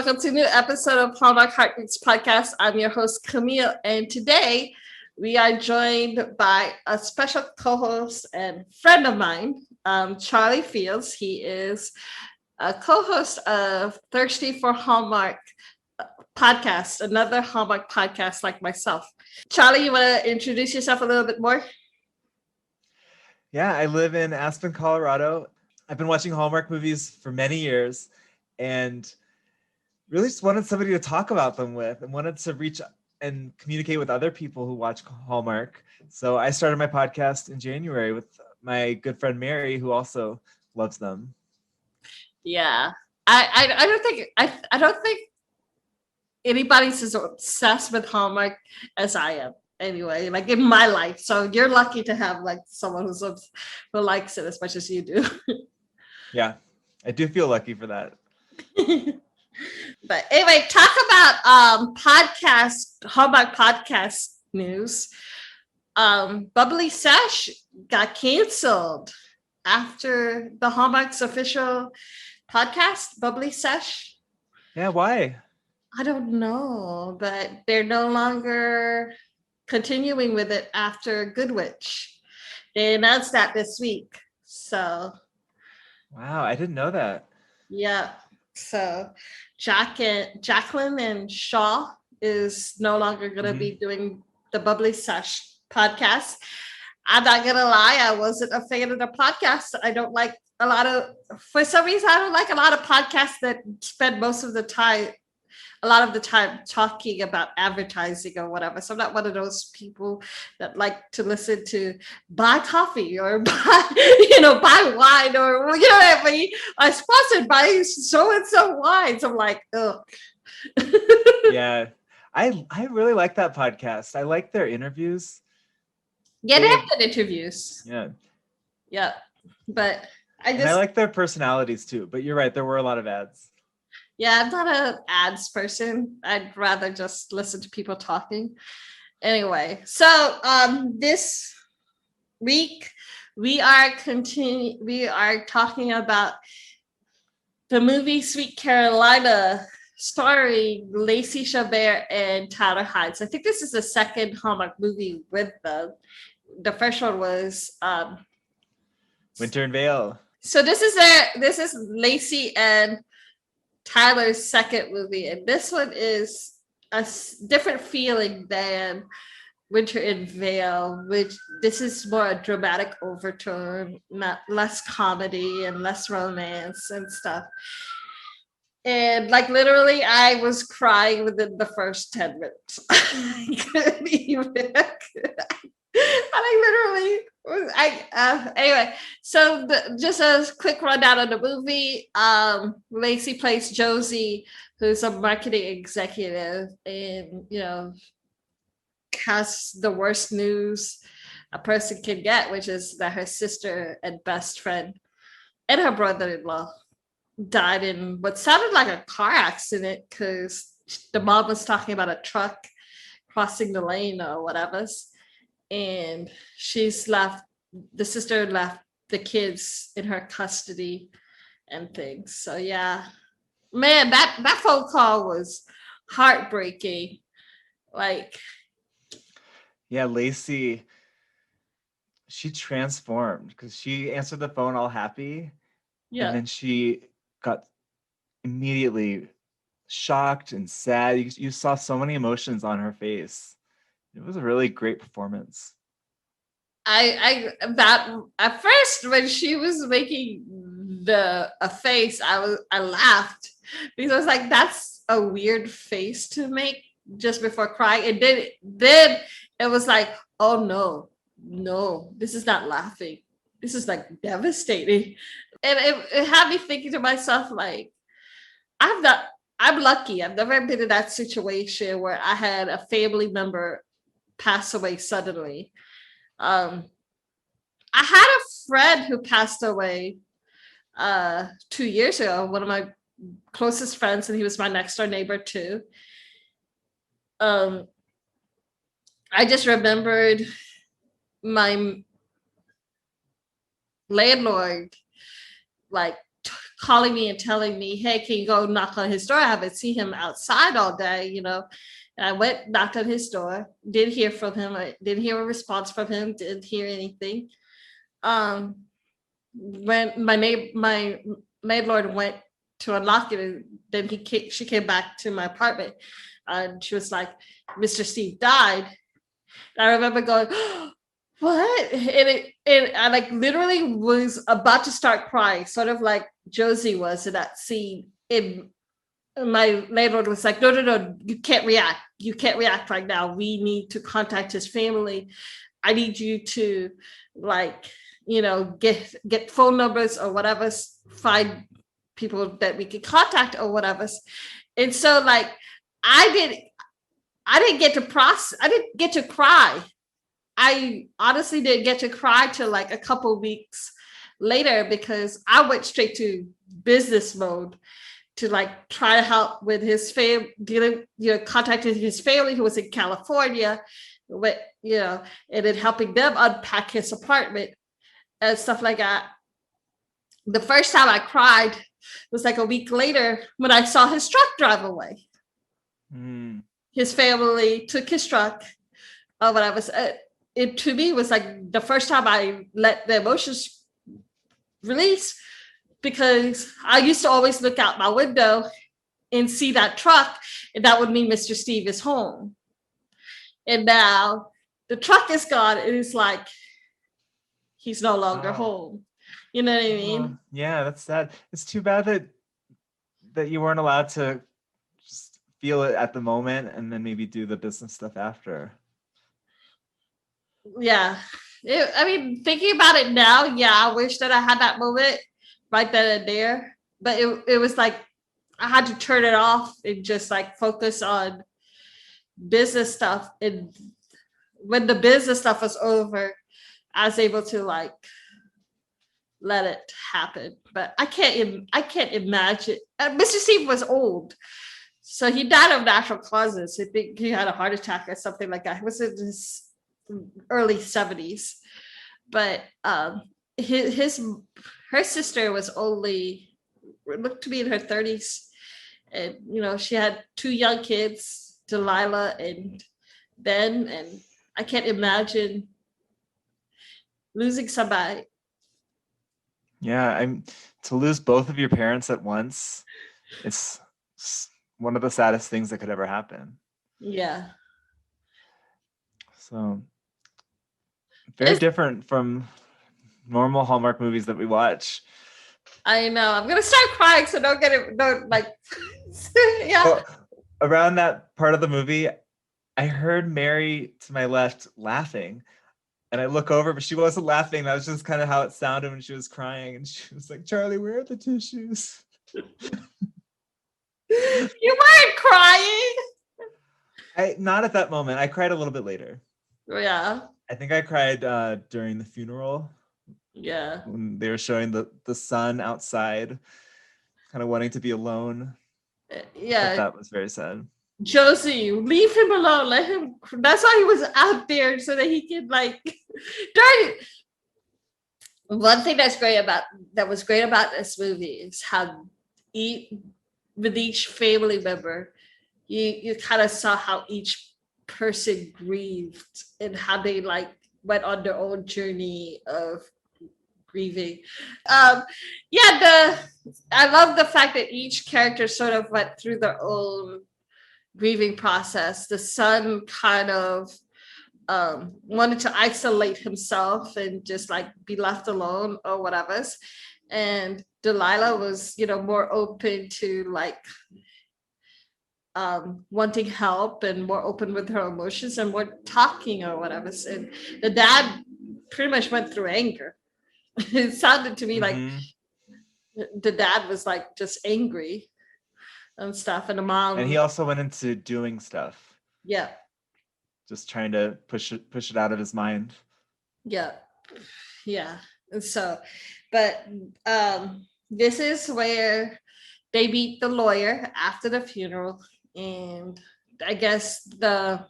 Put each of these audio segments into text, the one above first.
welcome to a new episode of Hallmark Podcast. I'm your host, Camille, and today we are joined by a special co-host and friend of mine, Charlie Fields. He is a co-host of Thirsty for Hallmark podcast, another Hallmark podcast like myself. Charlie, you want to introduce yourself a little bit more? Yeah, I live in Aspen, Colorado. I've been watching Hallmark movies for many years and really just wanted somebody to talk about them with and wanted to reach and communicate with other people who watch Hallmark. So I started my podcast in January with my good friend Mary, who also loves them. Yeah, I don't think anybody's as obsessed with Hallmark as I am. Anyway, like in my life. So you're lucky to have like someone who likes it as much as you do. Yeah, I do feel lucky for that. But anyway, talk about Hallmark podcast news. Bubbly Sesh got canceled after the Hallmark's official podcast, Bubbly Sesh. Yeah, why? I don't know, but they're no longer continuing with it after Good Witch. They announced that this week. So wow, I didn't know that. Yeah. So Jacqueline and Shaw is no longer going to be doing the Bubbly Sesh podcast. I'm not going to lie. I wasn't a fan of the podcast. I don't like for some reason, I don't like a lot of podcasts that spend a lot of the time talking about advertising or whatever. So I'm not one of those people that like to listen to buy coffee or buy wine or, what I mean? I'm sponsored by so-and-so wines. I'm like, ugh. Yeah, I really like that podcast. I like their interviews. Yeah, they have good interviews. Yeah. Yeah. But I like their personalities too. But you're right, there were a lot of ads. Yeah, I'm not an ads person. I'd rather just listen to people talking. Anyway, so this week we are talking about the movie Sweet Carolina, starring Lacey, Chabert, and Tyler Hynes. I think this is the second Hallmark movie with them. The first one was Winter in Vale. So this is Lacey and Tyler's second movie, and this one is a different feeling than Winter in Vale, which this is more a dramatic overtone, less comedy and less romance and stuff. And like literally, I was crying within the first 10 minutes. I couldn't even. Anyway, so just a quick rundown of the movie. Lacey plays Josie, who's a marketing executive, and has the worst news a person can get, which is that her sister and best friend and her brother-in-law died in what sounded like a car accident, because the mom was talking about a truck crossing the lane or whatever. And the sister left the kids in her custody and things. So yeah, man, that phone call was heartbreaking. Like, yeah, Lacey, she transformed because she answered the phone all happy. Yeah. And then she got immediately shocked and sad. You saw so many emotions on her face. It was a really great performance. At first when she was making a face, I laughed because I was like, that's a weird face to make just before crying. And then it was like, oh no, this is not laughing. This is like devastating. And it had me thinking to myself, like, I'm lucky. I've never been in that situation where I had a family member pass away suddenly. I had a friend who passed away 2 years ago, one of my closest friends, and he was my next door neighbor too. I just remembered my landlord like calling me and telling me, hey, can you go knock on his door? I haven't seen him outside all day, you know. And I went, knocked on his door, didn't hear from him. I didn't hear a response from him, didn't hear anything. When my landlord went to unlock it, and then she came back to my apartment, and she was like, Mr. Steve died. And I remember going, what? And I like literally was about to start crying, sort of like Josie was in that scene. And my landlord was like, no, you can't react. You can't react right now. We need to contact his family. I need you to like, you know, get phone numbers or whatever, find people that we can contact or whatever. And so like, I didn't get to cry. I honestly didn't get to cry till like a couple weeks later, because I went straight to business mode to like try to help with his contacting his family who was in California, with, you know, and then helping them unpack his apartment and stuff like that. The first time I cried was like a week later when I saw his truck drive away. His family took his truck or whatever. It to me was like the first time I let the emotions release, because I used to always look out my window and see that truck, and that would mean Mr. Steve is home. And now the truck is gone, and it's like he's no longer home. You know what I mean? Yeah, that's sad. It's too bad that you weren't allowed to just feel it at the moment and then maybe do the business stuff after. Yeah. I mean, thinking about it now, yeah, I wish that I had that moment right then and there. But it was like I had to turn it off and just like focus on business stuff. And when the business stuff was over, I was able to like let it happen. But I can't imagine. Mr. Steve was old, so he died of natural causes. I think he had a heart attack or something like that. He was in his early 70s. But her sister was only, looked to be in her 30s, and you know, she had 2 young kids, Delilah and Ben, and I can't imagine losing somebody. Yeah, to lose both of your parents at once, it's one of the saddest things that could ever happen. Yeah. So very different from normal Hallmark movies that we watch. I know. I'm gonna start crying, so don't like. Yeah. Well, around that part of the movie, I heard Mary to my left laughing. And I look over, but she wasn't laughing. That was just kind of how it sounded when she was crying. And she was like, Charlie, where are the tissues? You weren't crying. Not at that moment. I cried a little bit later. Yeah. I think I cried during the funeral. Yeah. When they were showing the son outside, kind of wanting to be alone. Yeah. But that was very sad. Josie, leave him alone. Let him. That's why he was out there, so that he could like. One thing that was great about this movie is how with each family member, you kind of saw how each person grieved and how they like went on their own journey of grieving. I love the fact that each character sort of went through their own grieving process. The son kind of wanted to isolate himself and just like be left alone or whatever, and Delilah was, you know, more open to like wanting help and more open with her emotions and more talking or whatever. And the dad pretty much went through anger. It sounded to me like the dad was like just angry and stuff, and the mom. And he also went into doing stuff. Yeah. Just trying to push it out of his mind. Yeah. Yeah. And so, but this is where they meet the lawyer after the funeral, and I guess the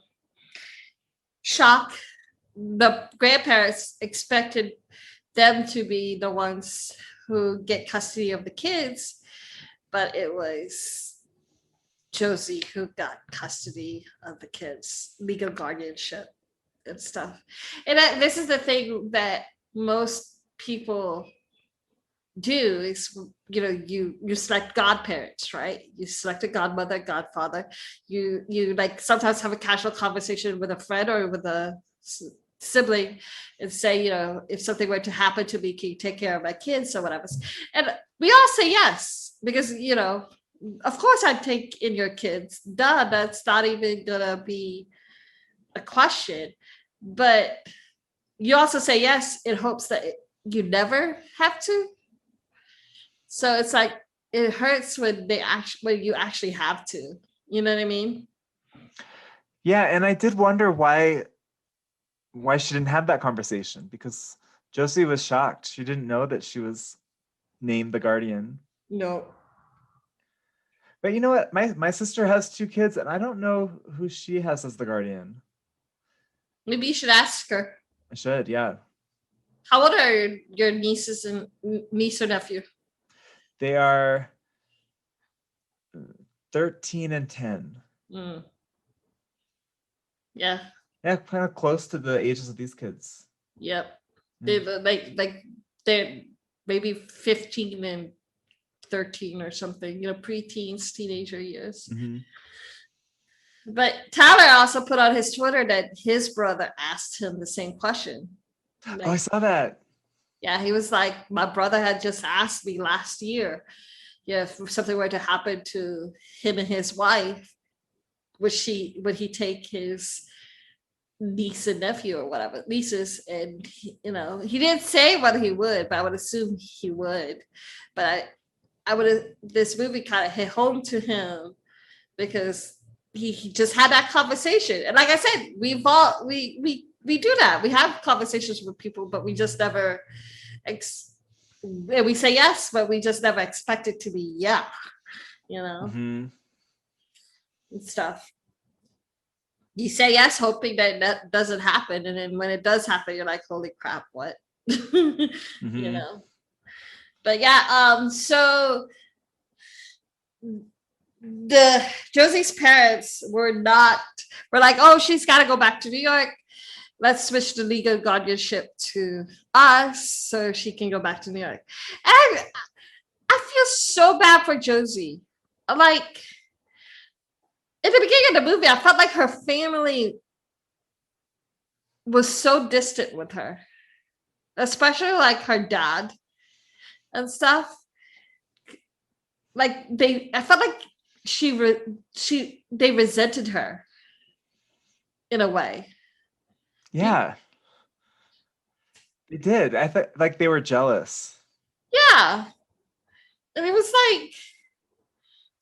grandparents expected them to be the ones who get custody of the kids, but it was Josie who got custody of the kids, legal guardianship and stuff. And this is the thing that most people do is, you select godparents, right? You select a godmother, godfather. You like sometimes have a casual conversation with a friend or with a sibling and say, if something were to happen to me, can you take care of my kids or whatever? And we all say yes, because of course I'd take in your kids. Duh, that's not even gonna be a question. But you also say yes in hopes that you never have to. So it's like it hurts when you actually have to. You know what I mean? Yeah, and I did wonder why she didn't have that conversation, because Josie was shocked. She didn't know that she was named the guardian. No. But you know what? My sister has 2 kids, and I don't know who she has as the guardian. Maybe you should ask her. I should, yeah. How old are your niece or nephew? They are 13 and 10. Mm. Yeah. Yeah, kind of close to the ages of these kids. Yep. They're maybe 15 and 13 or something, pre-teens, teenager years. Mm-hmm. But Tyler also put on his Twitter that his brother asked him the same question. Like, I saw that. Yeah, he was like, my brother had just asked me last year, if something were to happen to him and his wife, would he take his niece and nephew or whatever, nieces? And he didn't say whether he would, but I would assume he would. But I would, this movie kind of hit home to him because he just had that conversation. And like I said, we do that. We have conversations with people, but we just never we say yes, but we just never expect it to be Mm-hmm. And stuff. You say yes, hoping that doesn't happen, and then when it does happen, you're like, holy crap, what? Mm-hmm. But yeah, so the Josie's parents were like, oh, she's got to go back to New York. Let's switch the legal guardianship to us so she can go back to New York. And I feel so bad for Josie. Like, in the beginning of the movie, I felt like her family was so distant with her, especially like her dad and stuff. Like I felt like they resented her in a way. Yeah, they did. I thought like they were jealous. Yeah, and it was like,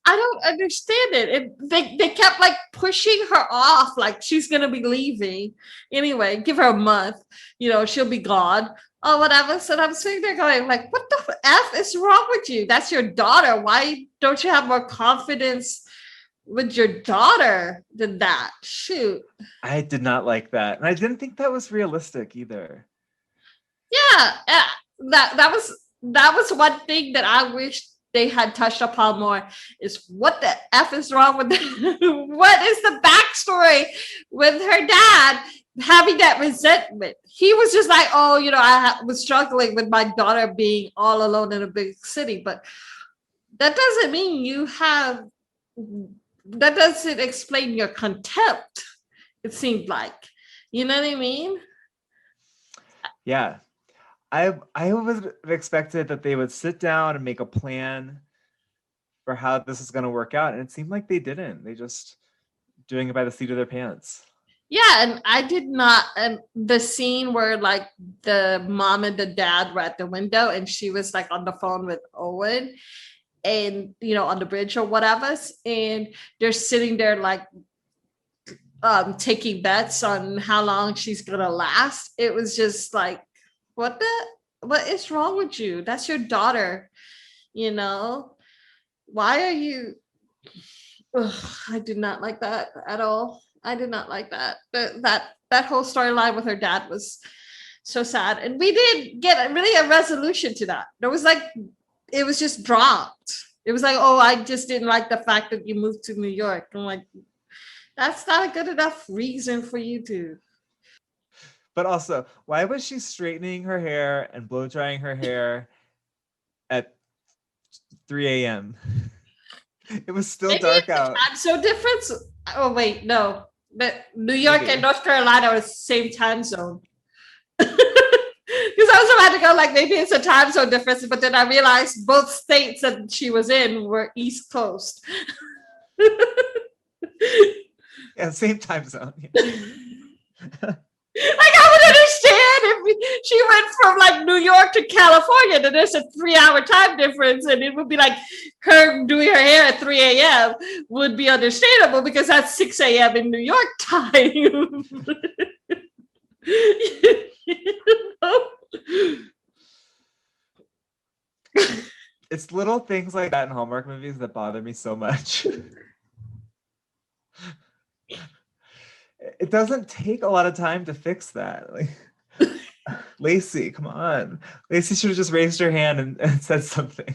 I don't understand it. They kept like pushing her off, like she's gonna be leaving anyway. Give her a month, she'll be gone or whatever. So I'm sitting there going, like, what the F is wrong with you? That's your daughter. Why don't you have more confidence with your daughter than that? Shoot. I did not like that, and I didn't think that was realistic either. Yeah, that was one thing that I wish they had touched upon more, is what the F is wrong with what is the backstory with her dad having that resentment? He was just like, oh, I was struggling with my daughter being all alone in a big city, but that doesn't mean that doesn't explain your contempt, it seemed like. You know what I mean? Yeah. I would have expected that they would sit down and make a plan for how this is going to work out. And it seemed like they didn't. They just doing it by the seat of their pants. Yeah, and I did not. And the scene where like the mom and the dad were at the window and she was like on the phone with Owen and, on the bridge or whatever. And they're sitting there like taking bets on how long she's going to last. It was just like, what is wrong with you? That's your daughter, Why are you? Ugh, I did not like that at all. I did not like that. That whole storyline with her dad was so sad. And we did get really a resolution to that. There was like, it was just dropped. It was like, oh, I just didn't like the fact that you moved to New York. I'm like, that's not a good enough reason for you to. But also, why was she straightening her hair and blow drying her hair at 3 a.m.? It was still Maybe dark it's a out. time zone difference. Oh wait, no. But New York and North Carolina are the same time zone. Because I was about to go like maybe it's a time zone difference, but then I realized both states that she was in were East Coast. Yeah, same time zone. Like I would understand if she went from like New York to California, then there's a 3-hour time difference, and it would be like her doing her hair at 3 a.m. would be understandable because that's 6 a.m. in New York time. You know? It's little things like that in Hallmark movies that bother me so much. It doesn't take a lot of time to fix that. Like, Lacey, come on. Lacey should have just raised her hand and said something.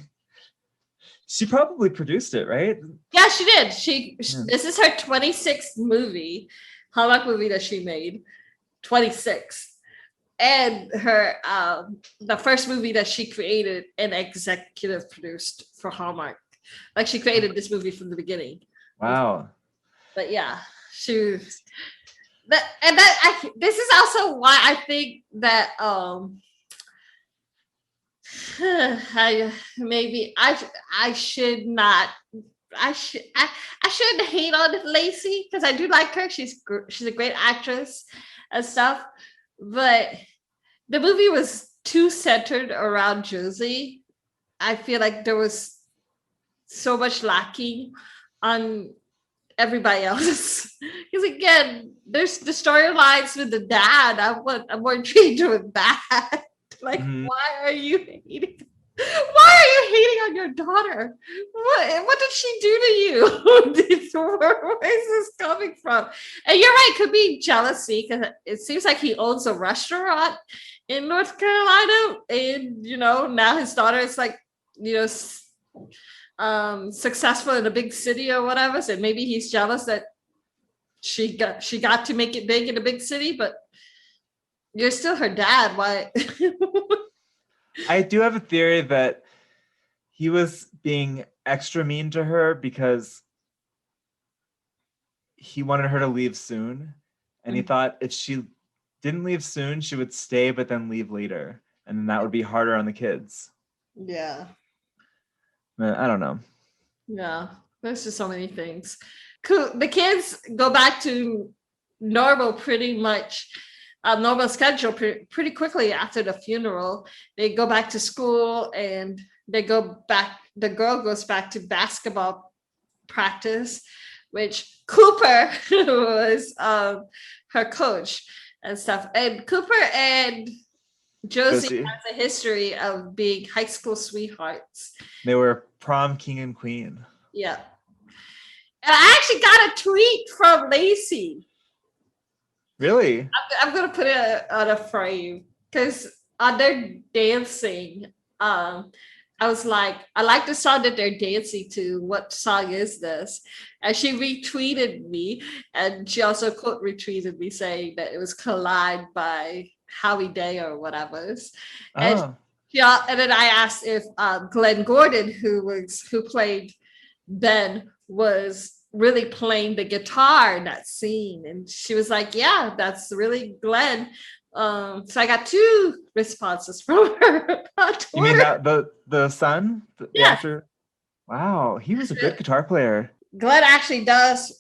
She probably produced it, right? Yeah, she did. This is her 26th movie, Hallmark movie that she made. 26. And her the first movie that she created and executive produced for Hallmark. Like she created this movie from the beginning. Wow. But yeah, this is also why I think that I shouldn't hate on Lacey because I do like her. She's a great actress and stuff, but the movie was too centered around Josie. I feel like there was so much lacking on everybody else. Because again, there's the storylines with the dad. I'm more intrigued with that. Like, why are you hating? Why are you hating on your daughter? What did she do to you? Where is this coming from? And you're right, it could be jealousy because it seems like he owns a restaurant in North Carolina, and now his daughter is like, successful in a big city or whatever. So maybe he's jealous that she got to make it big in a big city, but you're still her dad. Why? I do have a theory that he was being extra mean to her because he wanted her to leave soon. And he thought if she didn't leave soon, she would stay, but then leave later. And then that would be harder on the kids. Yeah. I don't know. Yeah, there's just so many things. The kids go back to normal pretty much, normal schedule pretty quickly after the funeral. They go back to school and they go back. The girl goes back to basketball practice, which Cooper was her coach and stuff. And Cooper and Josie has a history of being high school sweethearts. They were prom king and queen. Yeah. And I actually got a tweet from Lacey. Really? I'm going to put it on a frame because on their dancing, I was like, I like the song that they're dancing to. What song is this? And she retweeted me, and she also quote retweeted me saying that it was Collide by Howie Day or whatever. And and then I asked if Glenn Gordon, who played Ben, was really playing the guitar in that scene, and she was like, "Yeah, that's really Glenn." So I got 2 responses from her. You mean that the son? The actor? Wow, he was a good guitar player. Glenn actually does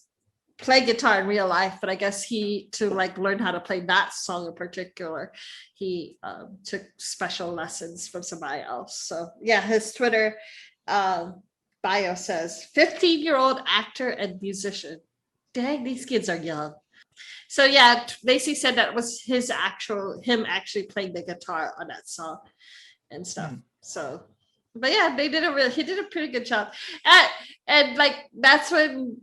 play guitar in real life, but I guess to learn how to play that song in particular, he took special lessons from somebody else. So yeah, his Twitter bio says 15-year-old actor and musician. Dang, these kids are young. So yeah, Lacey said that was him actually playing the guitar on that song and stuff. So, but yeah, he did a pretty good job. And like that's when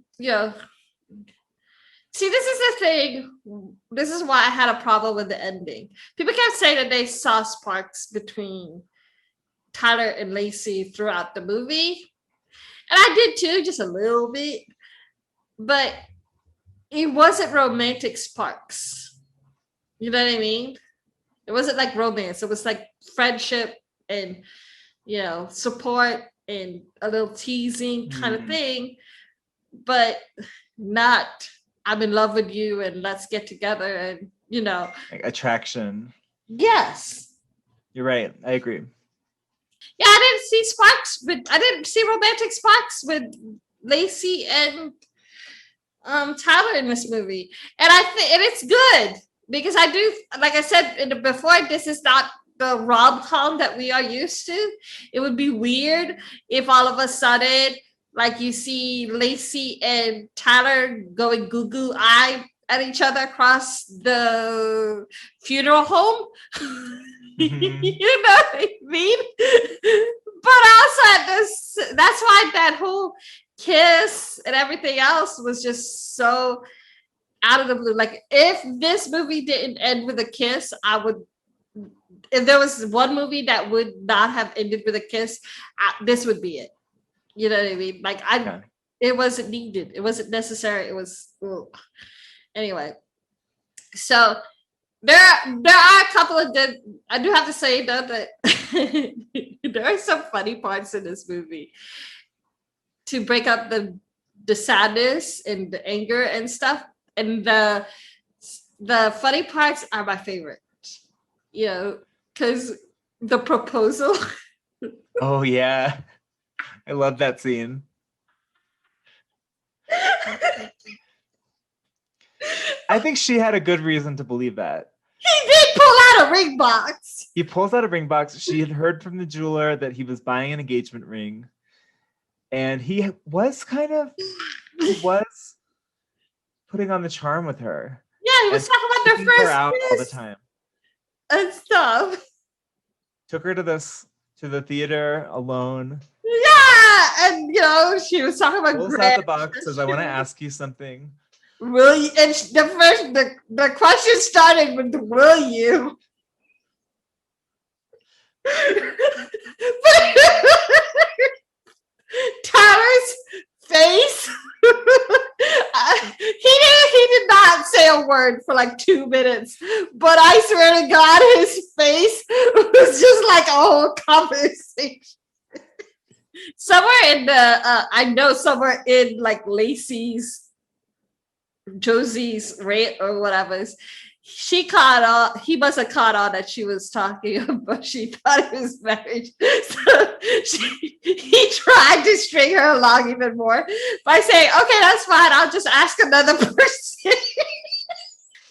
See, this is the thing. This is why I had a problem with the ending. People kept saying that they saw sparks between Tyler and Lacey throughout the movie. And I did too, just a little bit. But it wasn't romantic sparks. You know what I mean? It wasn't like romance. It was like friendship and, support and a little teasing kind of thing. But not, I'm in love with you and let's get together and, like attraction. Yes. You're right. I agree. Yeah, I didn't see romantic sparks with Lacey and Tyler in this movie. And I think, and it's good because I do, like I said before, this is not the rom-com that we are used to. It would be weird if all of a sudden, like you see Lacey and Tyler going goo-goo eye at each other across the funeral home. Mm-hmm. You know what I mean? But also that's why that whole kiss and everything else was just so out of the blue. Like if this movie didn't end with a kiss, if there was one movie that would not have ended with a kiss, this would be it. You know what I mean? Like it wasn't needed. It wasn't necessary. It was, anyway. So there are a couple of good, I do have to say though that there are some funny parts in this movie to break up the sadness and the anger and stuff. And the funny parts are my favorite, because the proposal. Oh yeah. I love that scene. I think she had a good reason to believe that. He did pull out a ring box. He pulls out a ring box. She had heard from the jeweler that he was buying an engagement ring. And he was putting on the charm with her. Yeah, he was talking about their first her out kiss all the time. and stuff. Took her to the theater alone. Yeah, and she was talking about Pulls out the box, says, "I want to ask you something." Will you? And the question started with "Will you?" Tyler's face. He did not say a word for like 2 minutes, but I swear to God, his face was just like a whole conversation. Somewhere in like Josie's rant or whatever, he must have caught on that she was talking about, she thought it was marriage. So he tried to string her along even more by saying, okay, that's fine, I'll just ask another person.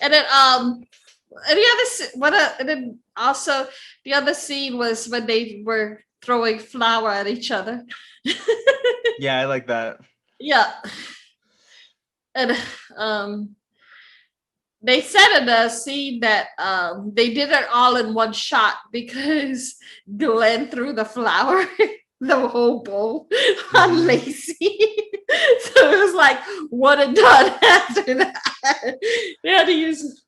And then the other scene was when they were throwing flour at each other. Yeah, I like that. Yeah. And they said in the scene that they did it all in one shot because Glenn threw the flour, the whole bowl, on Lacey. So it was like one and done after that. They had to use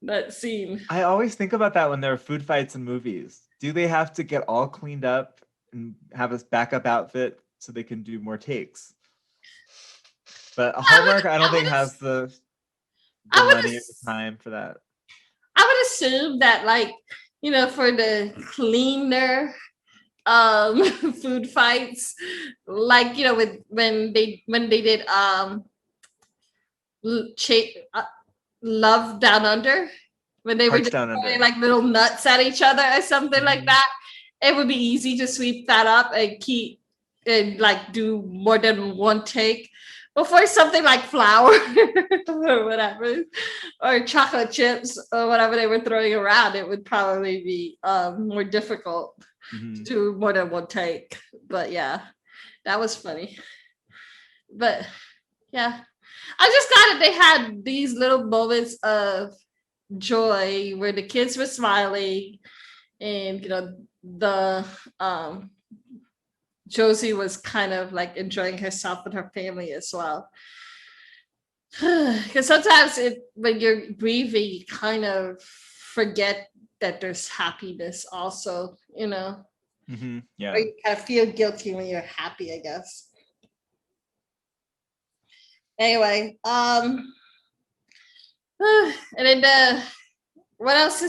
that scene. I always think about that when there are food fights in movies. Do they have to get all cleaned up and have a backup outfit so they can do more takes? But Hallmark, I don't think has the money or the time for that. I would assume that, like, for the cleaner food fights, like, when they did Love Down Under, when they were just throwing like little nuts at each other or something like that, it would be easy to sweep that up and like do more than one take. Before something like flour or whatever, or chocolate chips or whatever they were throwing around, it would probably be more difficult to do more than one take. But yeah, that was funny. But yeah, I just glad that they had these little moments of joy where the kids were smiling and, the Josie was kind of like enjoying herself and her family as well. Because sometimes when you're grieving, you kind of forget that there's happiness also, Yeah. or you kind of feel guilty when you're happy, I guess. Anyway, and then what else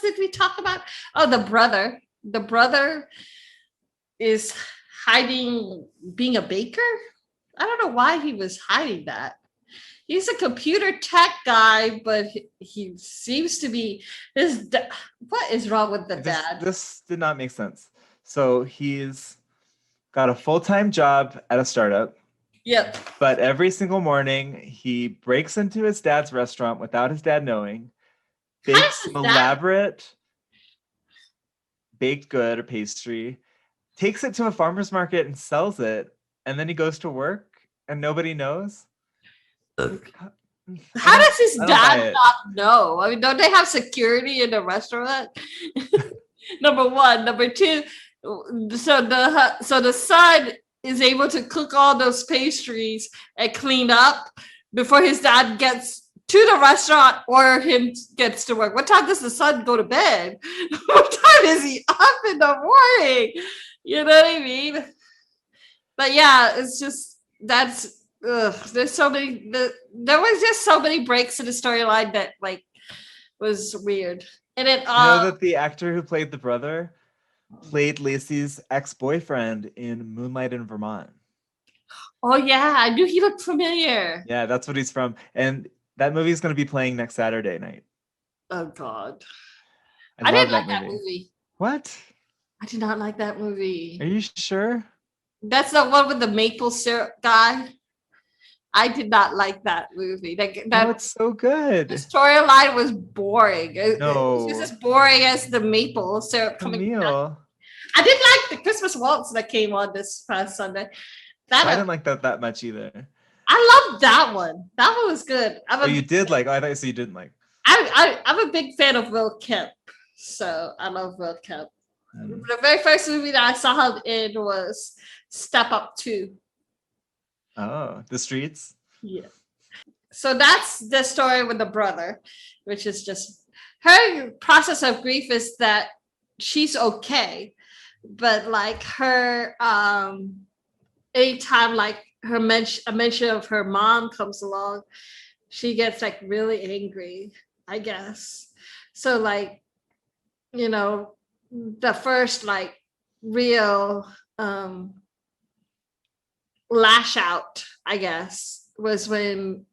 did we talk about? Oh, the brother. The brother is hiding being a baker. I don't know why he was hiding that. He's a computer tech guy, but he seems to be what is wrong with the dad? This did not make sense. So he's got a full-time job at a startup. Yep. But every single morning he breaks into his dad's restaurant without his dad knowing, bakes an elaborate baked good or pastry, takes it to a farmer's market and sells it, and then he goes to work and nobody knows. How does his dad not know? I mean, don't they have security in the restaurant? Number one. Number two, so the son is able to cook all those pastries and clean up before his dad gets to the restaurant or him gets to work. What time does the son go to bed? What time is he up in the morning? You know what I mean? But yeah, it's just there's so many. There was just so many breaks in the storyline that was weird. And it you know that the actor who played the brother played Lacey's ex-boyfriend in Moonlight in Vermont. Oh yeah, I knew he looked familiar. Yeah, that's what he's from, and that movie is going to be playing next Saturday night. Oh God, I didn't love like that movie. What? I did not like that movie. Are you sure? That's the one with the maple syrup guy. I did not like that movie. It's so good. The storyline was boring. No. It was just as boring as the maple syrup coming out. I did like the Christmas waltz that came on this past Sunday. I didn't like that much either. I loved that one. That one was good. You did like? I thought you said you didn't like. I'm a big fan of Will Kemp, so I love Will Kemp. The very first movie that I saw him in was Step Up 2. Oh, The Streets? Yeah. So that's the story with the brother, which is just her process of grief is that she's okay, but her anytime a mention of her mom comes along, she gets really angry, I guess. So the first real lash out, I guess, was when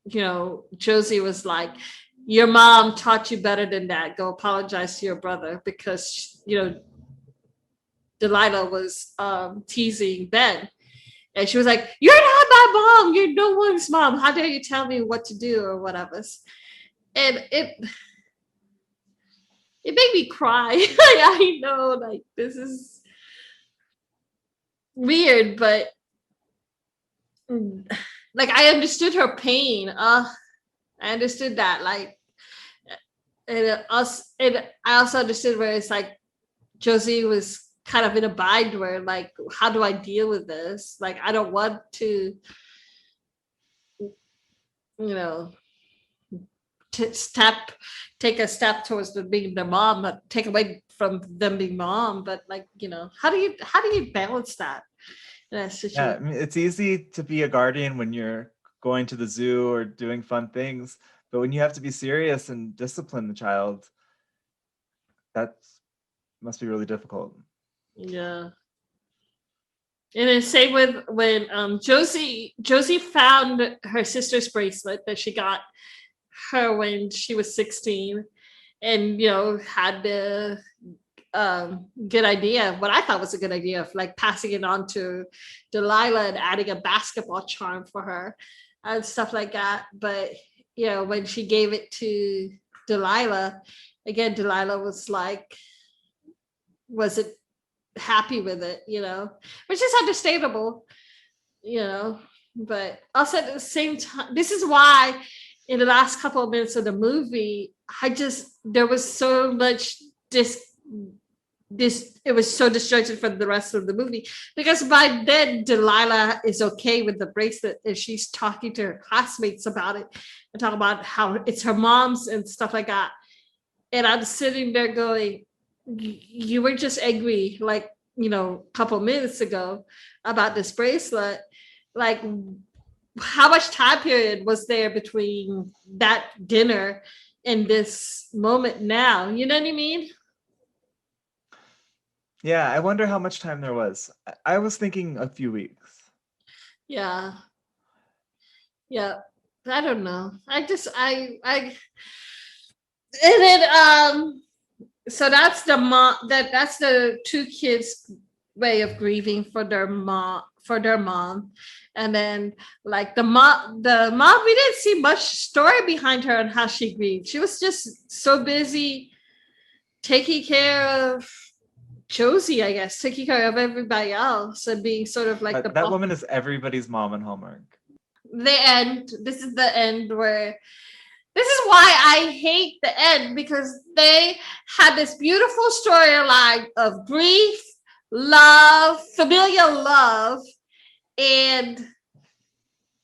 Josie was like, your mom taught you better than that, go apologize to your brother, because Delilah was teasing Ben, and she was like, you're not my mom, you're no one's mom, how dare you tell me what to do or whatever. And it made me cry. I know this is weird, but I understood her pain. I understood that. And I also understood where it's Josie was kind of in a bind where how do I deal with this? I don't want to, take a step towards them being their mom, not take away from them being mom, but how do you balance that? Yeah, I mean, it's easy to be a guardian when you're going to the zoo or doing fun things, but when you have to be serious and discipline the child, that must be really difficult. Yeah. And then same with when Josie found her sister's bracelet that she got her when she was 16, and had the good idea, what I thought was a good idea of passing it on to Delilah and adding a basketball charm for her and stuff like that. But when she gave it to Delilah, again, Delilah wasn't happy with it, which is understandable, but also at the same time, this is why in the last couple of minutes of the movie, there was so much it was so distracted from the rest of the movie, because by then Delilah is okay with the bracelet and she's talking to her classmates about it and talking about how it's her mom's and stuff like that. And I'm sitting there going, you were just angry like, a couple minutes ago about this bracelet. Like, how much time period was there between that dinner and this moment now? You know what I mean? Yeah, I wonder how much time there was. I was thinking a few weeks. Yeah. Yeah. I don't know. And then so that's the mom, that's the two kids' way of grieving for their mom. And then like the mom, we didn't see much story behind her and how she grieved. She was just so busy taking care of Josie, I guess, taking care of everybody else and being sort of like that woman is everybody's mom in Hallmark. This is the end where, this is why I hate the end, because they had this beautiful storyline of grief, love, familial love, and,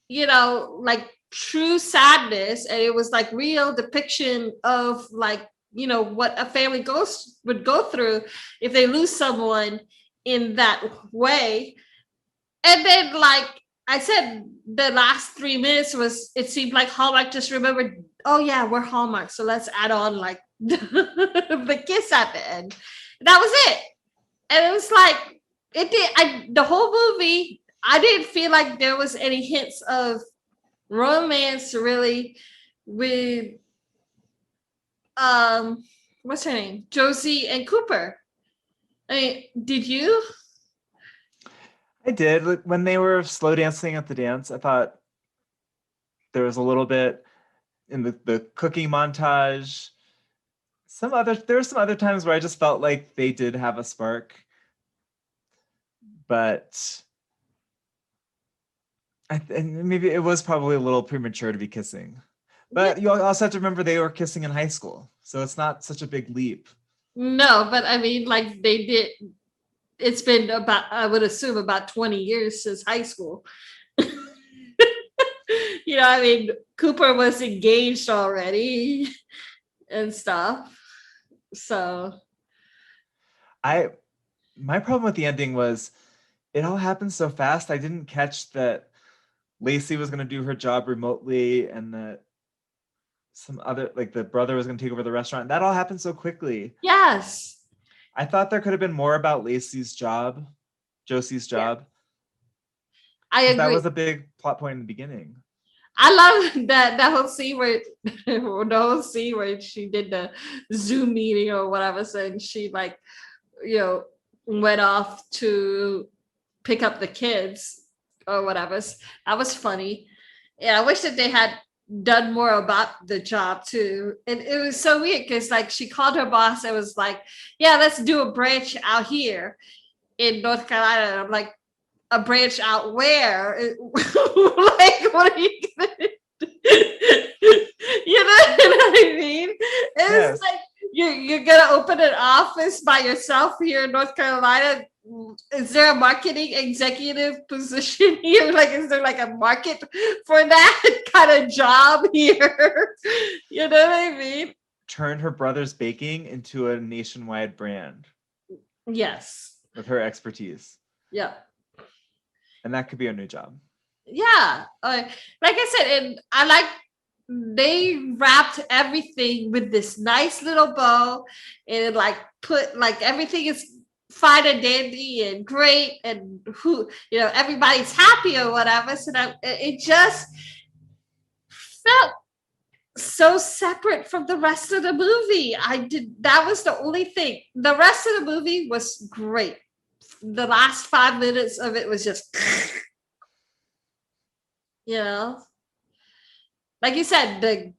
like true sadness. And it was like real depiction of like, what a family would go through if they lose someone in that way. And then, like I said, the last 3 minutes it seemed like Hallmark just remembered, oh yeah, we're Hallmark, so let's add on like the kiss at the end. That was it. And it was like, the whole movie, I didn't feel like there was any hints of romance really with what's her name? Josie and Cooper. I mean, did you? I did. When they were slow dancing at the dance, I thought there was a little bit in the cooking montage. There were some other times where I just felt like they did have a spark. But maybe it was probably a little premature to be kissing. But you also have to remember they were kissing in high school, so it's not such a big leap. No, but I mean, like they did. It's been about, I would assume, about 20 years since high school. I mean, Cooper was engaged already and stuff. So, my problem with the ending was it all happened so fast. I didn't catch that Lacey was going to do her job remotely and that some other, like the brother was going to take over the restaurant. That all happened so quickly. Yes. I thought there could have been more about Lacey's job, Josie's job. Yeah. I agree. That was a big plot point in the beginning. I love that whole scene where she did the Zoom meeting or whatever. So and she like, went off to pick up the kids or whatever. That was funny. Yeah, I wish that they had done more about the job too. And it was so weird because like she called her boss and was like, yeah, let's do a branch out here in North Carolina. And I'm like, a branch out where? Like, what are you gonna do? You know what I mean? It's like you're gonna open an office by yourself here in North Carolina. Is there a marketing executive position here? Like, is there like a market for that kind of job here? You know what I mean? Turn her brother's baking into a nationwide brand. Yes. With her expertise. Yeah. And that could be a new job. Yeah. Like I said, and I like they wrapped everything with this nice little bow and like put like everything is fine and dandy and great and everybody's happy or whatever. So that it just felt so separate from the rest of the movie. That was the only thing. The rest of the movie was great. The last 5 minutes of it was just, like you said,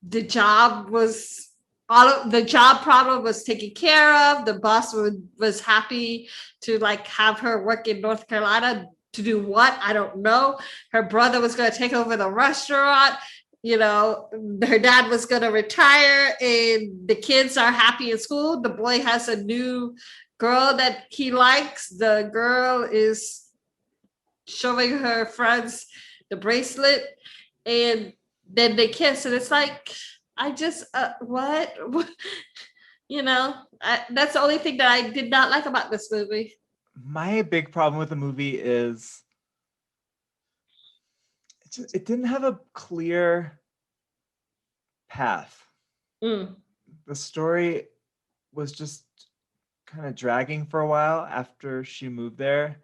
the job was the job problem was taken care of. The boss was happy to like have her work in North Carolina to do what? I don't know. Her brother was going to take over the restaurant. you know, her dad was going to retire and the kids are happy in school. The boy has a new girl that he likes. The girl is showing her friends the bracelet and then they kiss. And it's like, I just, what? You know, that's the only thing that I did not like about this movie. My big problem with the movie is it didn't have a clear path. Mm. The story was just kind of dragging for a while after she moved there.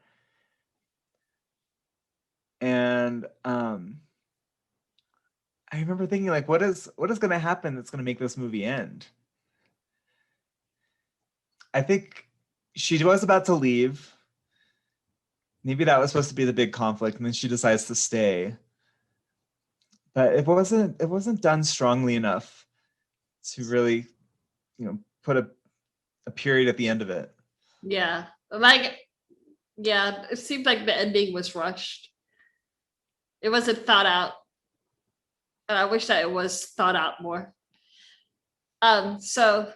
And I remember thinking, like, what is going to happen that's going to make this movie end? I think she was about to leave. Maybe that was supposed to be the big conflict, and then she decides to stay. But it wasn't done strongly enough to really, you know, put a period at the end of it. Yeah. Like, yeah, it seemed like the ending was rushed. It wasn't thought out. And I wish that it was thought out more. So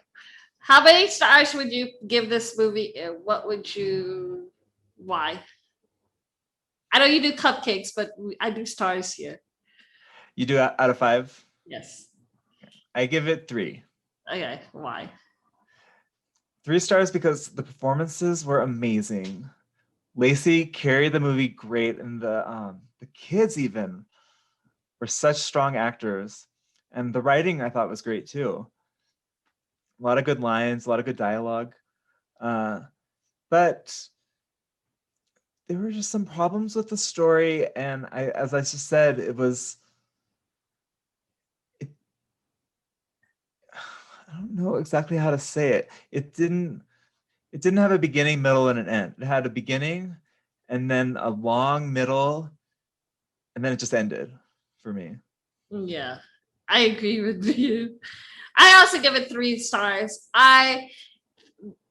how many stars would you give this movie and why? I know you do cupcakes, but I do stars here. You do out of 5? Yes. I give it 3. Okay, why? 3 stars because the performances were amazing. Lacey carried the movie great, and the kids even were such strong actors. And the writing I thought was great too. A lot of good lines, a lot of good dialogue. But there were just some problems with the story, and as I just said, I don't know exactly how to say it. It didn't have a beginning, middle, and an end. It had a beginning and then a long middle, and then it just ended for me. Yeah, I agree with you. I also give it 3 stars.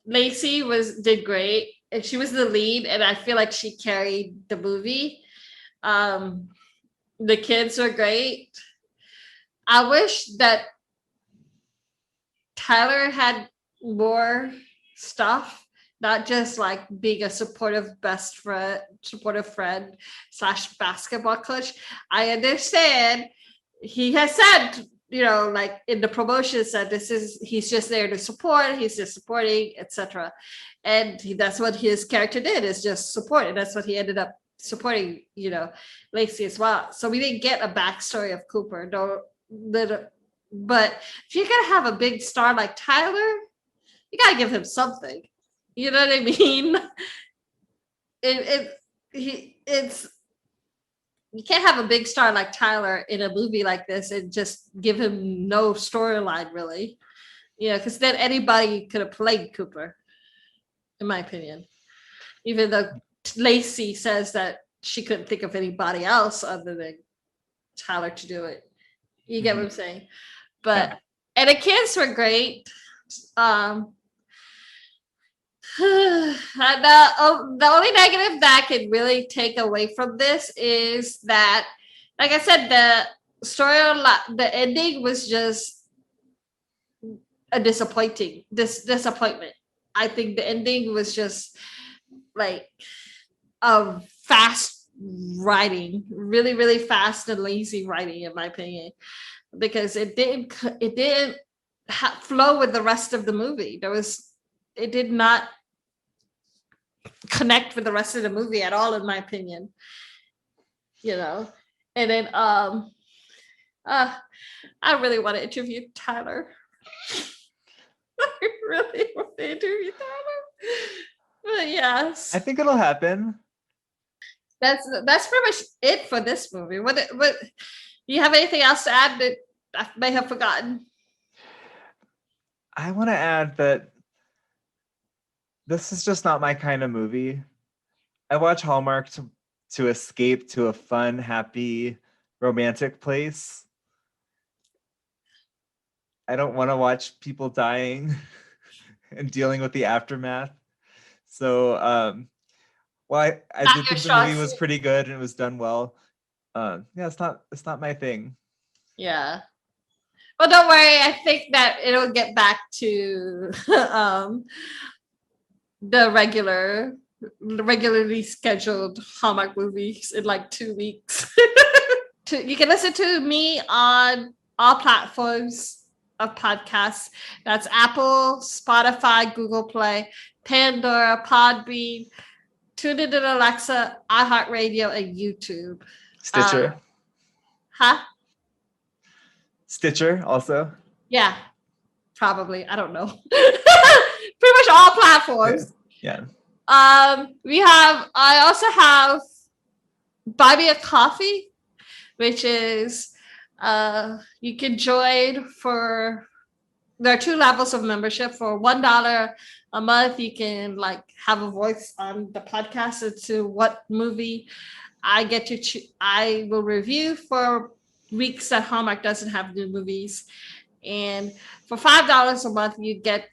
Lacey did great, and she was the lead, and I feel like she carried the movie. The kids were great. I wish that Tyler had more stuff, not just like being a supportive friend / basketball coach. I understand he has said, you know, like in the promotion said, he's just there to support, he's just supporting, etc. And that's what his character did, is just support. And that's what he ended up supporting, you know, Lacey as well. So we didn't get a backstory of Cooper, but if you're gonna have a big star like Tyler, you gotta give him something. You know what I mean? It's you can't have a big star like Tyler in a movie like this and just give him no storyline, really. You know, because then anybody could have played Cooper, in my opinion. Even though Lacey says that she couldn't think of anybody else other than Tyler to do it. You get what I'm saying? But and the kids were great. The only negative that I could really take away from this is that, like I said, the ending was just a disappointment. I think the ending was just like a fast writing, really, really fast and lazy writing, in my opinion, because it didn't flow with the rest of the movie. It did not connect with the rest of the movie at all, in my opinion. You know, and then I really want to interview Tyler. I really want to interview Tyler. But yes, I think it'll happen. That's pretty much it for this movie. What do you have anything else to add that I may have forgotten? I want to add that this is just not my kind of movie. I watch Hallmark to escape to a fun, happy, romantic place. I don't want to watch people dying and dealing with the aftermath. So, I did think the movie was pretty good and it was done well. Yeah, it's not my thing. Yeah. Well, don't worry. I think that it'll get back to the regularly scheduled Hallmark movies in like 2 weeks. You can listen to me on all platforms of podcasts. That's Apple, Spotify, Google Play, Pandora, Podbean, Tune-in+Alexa, iHeartRadio, and YouTube. Stitcher. Huh? Stitcher also. Yeah, probably. I don't know. Pretty much all platforms. Yeah. I also have Buy Me a Coffee, which is you can join there are 2 levels of membership. For $1 a month, you can like have a voice on the podcast as to what movie I get to I will review for weeks that Hallmark doesn't have new movies. And for $5 a month, you get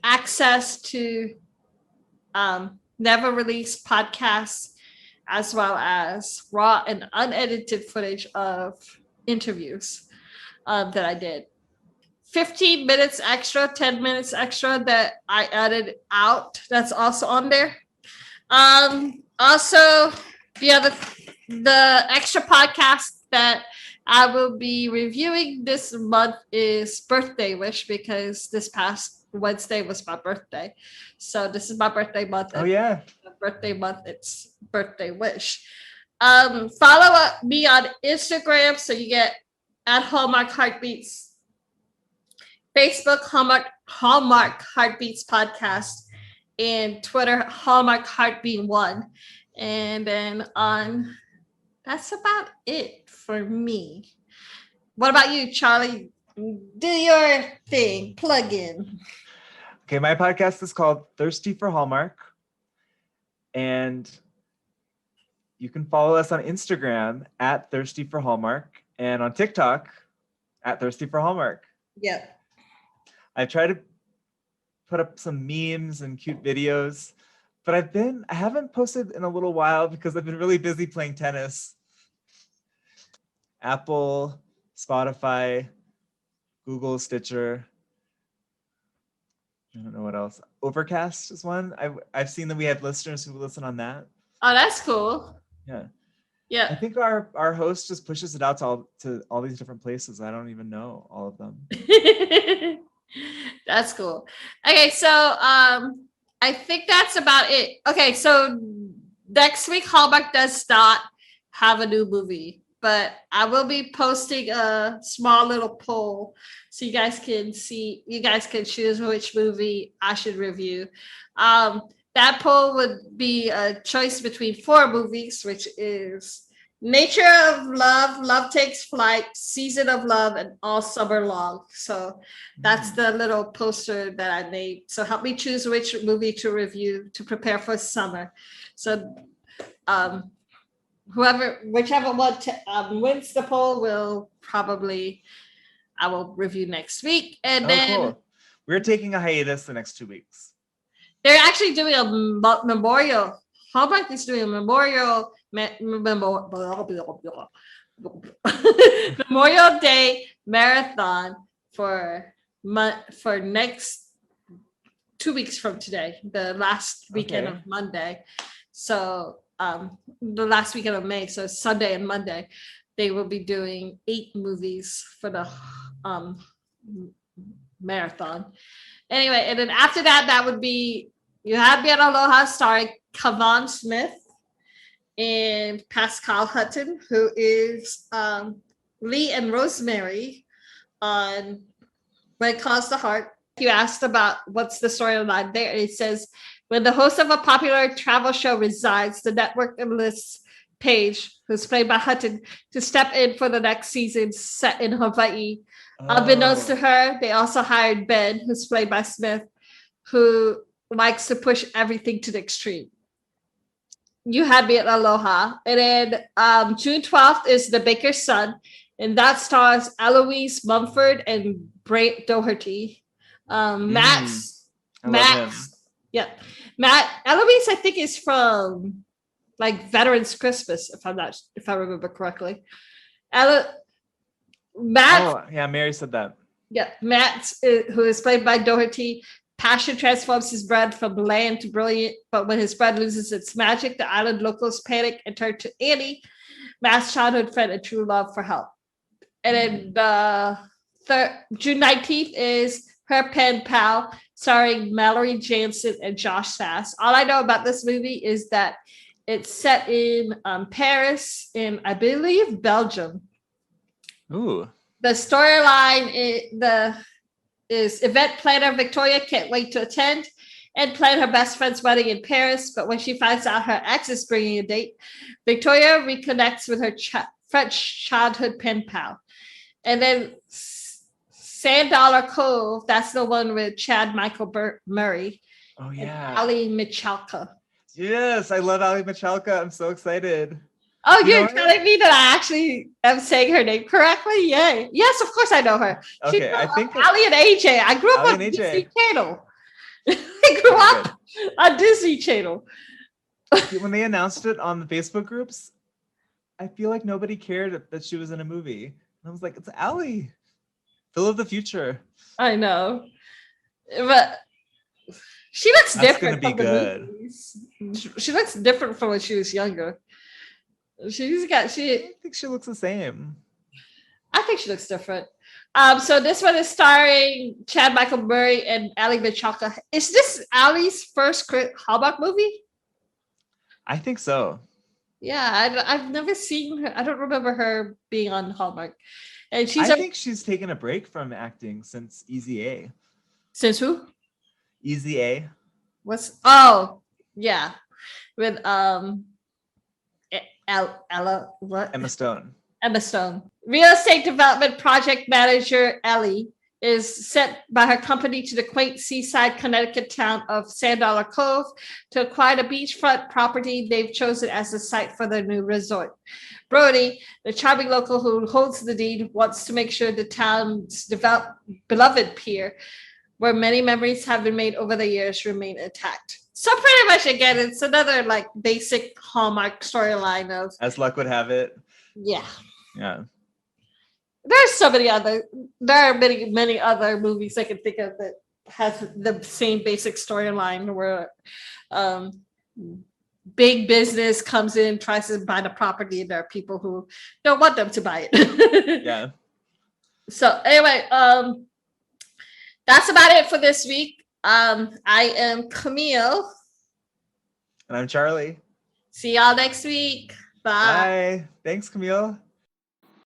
access to never released podcasts, as well as raw and unedited footage of interviews that I did. 15 minutes extra, 10 minutes extra that I added out. That's also on there. Also, the extra podcast that I will be reviewing this month is Birthday Wish, because this past Wednesday was my birthday. So this is my birthday month. Oh yeah. Birthday month, it's Birthday Wish. Follow me on Instagram so you get at Hallmark Heartbeats. Facebook, Hallmark Heartbeats Podcast, and Twitter, Hallmark Heartbeat 1. And then that's about it for me. What about you, Charlie? Do your thing, plug in. Okay, my podcast is called Thirsty for Hallmark. And you can follow us on Instagram at Thirsty for Hallmark and on TikTok at Thirsty for Hallmark. Yep. I try to put up some memes and cute videos, but I haven't posted in a little while because I've been really busy playing tennis. Apple, Spotify, Google, Stitcher. I don't know what else. Overcast is one. I've seen that we have listeners who listen on that. Oh, that's cool. Yeah. Yeah. I think our host just pushes it out to all these different places. I don't even know all of them. That's cool. Okay, so I think that's about it. Okay, so next week Hallmark does not have a new movie, but I will be posting a small little poll so you guys can choose which movie I should review. That poll would be a choice between 4 movies, which is Nature of Love, Love Takes Flight, Season of Love, and All Summer Long. So that's the little poster that I made. So help me choose which movie to review to prepare for summer. So whichever one wins the poll I will review next week. And then cool. We're taking a hiatus the next 2 weeks. They're actually doing a memorial. Hallmark is doing a Memorial Day marathon for next 2 weeks from today, the last weekend of Monday. So the last weekend of May, so Sunday and Monday, they will be doing 8 movies for the marathon. Anyway, and then after that would be You Had Me at Aloha starring Kavan Smith and Pascal Hutton, who is Lee and Rosemary on When It Calls the Heart. You asked about what's the storyline there. It says, when the host of a popular travel show resigns, the network enlists Paige, who's played by Hutton, to step in for the next season set in Hawaii. Unbeknownst to her, they also hired Ben, who's played by Smith, who likes to push everything to the extreme. You Had Me at Aloha. And then June 12th is The Baker's Son, and that stars Eloise Mumford and Brant Doherty. Eloise, I think, is from like Veterans Christmas, if I remember correctly. Matt. Oh, yeah, Mary said that. Yeah, Matt, who is played by Doherty, passion transforms his bread from bland to brilliant, but when his bread loses its magic, the island locals panic and turn to Annie, Matt's childhood friend and true love for help. And then June 19th is Her Pen Pal, starring Mallory Jansen and Josh Sass. All I know about this movie is that it's set in Paris and I believe Belgium. Ooh. The storyline is event planner Victoria can't wait to attend and plan her best friend's wedding in Paris. But when she finds out her ex is bringing a date, Victoria reconnects with her French childhood pen pal. And then Sand Dollar Cove, that's the one with Chad Michael Murray. Oh, yeah. Ali Michalka. Yes, I love Ali Michalka. I'm so excited. Oh, you're telling me that I actually am saying her name correctly? Yay. Yes, of course I know her. Okay, I think Ali and AJ. I grew up on Disney Channel. I grew up on Disney Channel. When they announced it on the Facebook groups, I feel like nobody cared that she was in a movie. And I was like, it's Ali. Phil of the future. I know. But she looks different. That's gonna be good. Movies. She looks different from when she was younger. I think she looks the same. I think she looks different. So this one is starring Chad Michael Murray and Ali Michalka. Is this Ali's first Hallmark movie? I think so. Yeah, I've never seen her. I don't remember her being on Hallmark. And I think she's taken a break from acting since Easy A. Since who? Easy A. Yeah. With Emma Stone. Emma Stone. Real estate development project manager Ellie is sent by her company to the quaint seaside Connecticut town of Sand Dollar Cove to acquire the beachfront property they've chosen as the site for their new resort. Brody, the charming local who holds the deed, wants to make sure the town's beloved pier, where many memories have been made over the years, remain intact. So pretty much, again, it's another like basic Hallmark storyline of, as luck would have it. Yeah. There are many other movies I can think of that has the same basic storyline where big business comes in, tries to buy the property, and there are people who don't want them to buy it. Yeah. So anyway, that's about it for this week. I am Camille. And I'm Charlie. See y'all next week. Bye. Bye. Thanks, Camille.